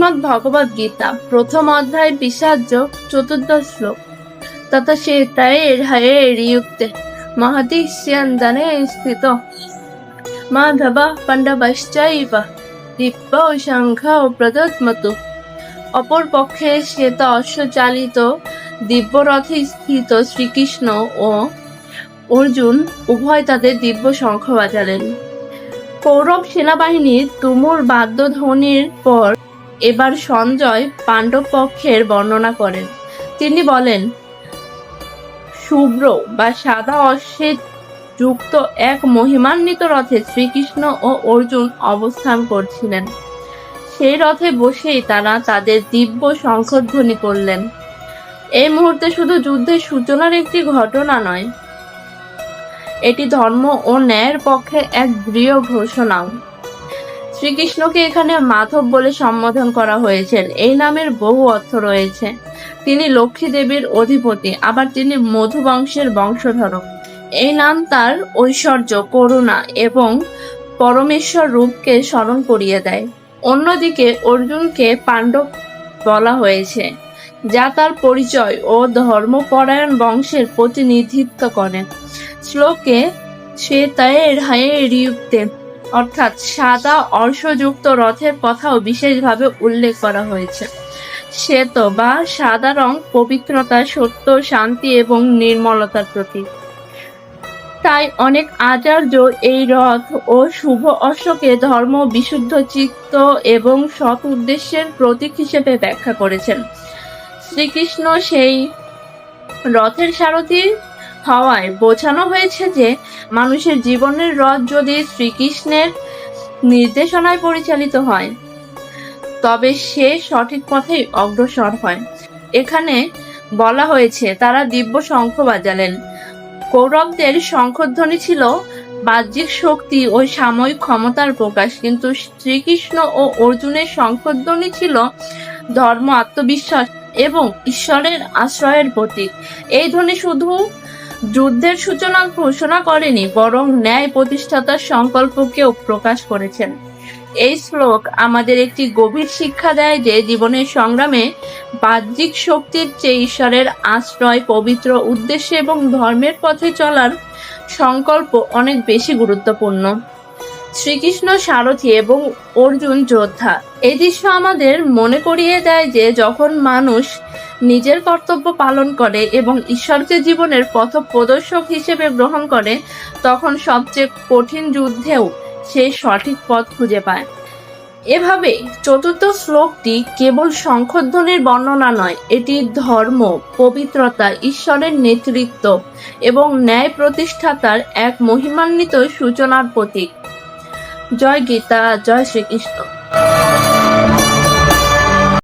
শ্রীমদ্ ভগবদ গীতা প্রথম অধ্যায় বিশাযোগ চতুর্থ শ্লোক। তথা শ্বেতায়ের হয়ের ইয়ুক্তে মহতি স্যন্দনে স্থিত মাধব পাণ্ডবশ্চৈব দিব্য শঙ্খ প্রদত্মতু। অপর পক্ষে শ্বেত অশ্বচালিত দিব্যরথে স্থিত শ্রীকৃষ্ণ ও অর্জুন উভয় তাদের দিব্য শঙ্খ বাজালেন। কৌরব সেনাবাহিনীর তুমুল বাদ্যধ্বনির পর এবার সঞ্জয় পাণ্ডব পক্ষের বর্ণনা করেন। তিনি বলেন, শুভ্র বা সাদা অশ্বে যুক্ত এক মহিমান্বিত রথে শ্রীকৃষ্ণ ও অর্জুন অবস্থান করছিলেন। সেই রথে বসেই তারা তাদের দিব্য শঙ্খধ্বনি করলেন। এই মুহূর্তে শুধু যুদ্ধের সূচনার একটি ঘটনা নয়, এটি ধর্ম ও ন্যায়ের পক্ষে এক দৃঢ় ঘোষণাও। শ্রীকৃষ্ণকে এখানে মাধব বলে সম্বোধন করা হয়েছে। এই নামের বহু অর্থ রয়েছে। তিনি লক্ষ্মী দেবীর অধিপতি, আবার তিনি মধু বংশের বংশধর। এই নাম তার ঐশ্বর্য, করুণা এবং পরমেশ্বর রূপকে স্মরণ করিয়ে দেয়। অন্যদিকে অর্জুনকে পাণ্ডব বলা হয়েছে, যা তার পরিচয় ও ধর্মপরায়ণ বংশের প্রতিনিধিত্ব করে। শ্লোকে শ্বেতায়ের হয়ের ইয়ুক্তে অর্থাৎ সাদা অর্শযুক্ত রথের কথাও বিশেষভাবে উল্লেখ করা হয়েছে। শ্বেত বা সাদা রং পবিত্রতা, সত্য, শান্তি এবং নির্মলতার প্রতীক। তাই অনেক আচার্য এই রথ ও শুভ অশ্বকে ধর্ম, বিশুদ্ধ চিত্ত এবং সৎ উদ্দেশ্যের প্রতীক হিসেবে ব্যাখ্যা করেছেন। শ্রীকৃষ্ণ সেই রথের সারথি হওয়ায় বোঝানো হয়েছে যে মানুষের জীবনের রথ যদি শ্রীকৃষ্ণের নির্দেশনায় পরিচালিত হয় তবে সে সঠিক পথেই অগ্রসর হয়। এখানে বলা হয়েছে তারা দিব্য শঙ্খ বাজালেন। কৌরবদের শঙ্খধ্বনি ছিল বাহ্যিক শক্তি ও সাময়িক ক্ষমতার প্রকাশ, কিন্তু শ্রীকৃষ্ণ ও অর্জুনের শঙ্খধ্বনি ছিল ধর্ম, আত্মবিশ্বাস এবং ঈশ্বরের আশ্রয়ের প্রতীক। এই ধ্বনি শুধু যুদ্ধের সূচনা ঘোষণা করেনি, বরং ন্যায় প্রতিষ্ঠাতার সংকল্পকেও প্রকাশ করেছেন। এই শ্লোক আমাদের একটি গভীর শিক্ষা দেয় যে জীবনের সংগ্রামে বাহ্যিক শক্তির চেয়ে ঈশ্বরের আশ্রয়, পবিত্র উদ্দেশ্য এবং ধর্মের পথে চলার সংকল্প অনেক বেশি গুরুত্বপূর্ণ। শ্রীকৃষ্ণ সারথি এবং অর্জুন যোদ্ধা। এই দৃশ্য আমাদের মনে করিয়ে দেয় যে যখন মানুষ নিজের কর্তব্য পালন করে এবং ঈশ্বরকে জীবনের পথ প্রদর্শক হিসেবে গ্রহণ করে, তখন সবচেয়ে কঠিন যুদ্ধেও সে সঠিক পথ খুঁজে পায়। এভাবে চতুর্থ শ্লোকটি কেবল শঙ্খধ্বনির বর্ণনা নয়, এটি ধর্ম, পবিত্রতা, ঈশ্বরের নেতৃত্ব এবং ন্যায় প্রতিষ্ঠাতার এক মহিমান্বিত সূচনার প্রতীক। জয় গীতা, জয় শ্রীকৃষ্ণ।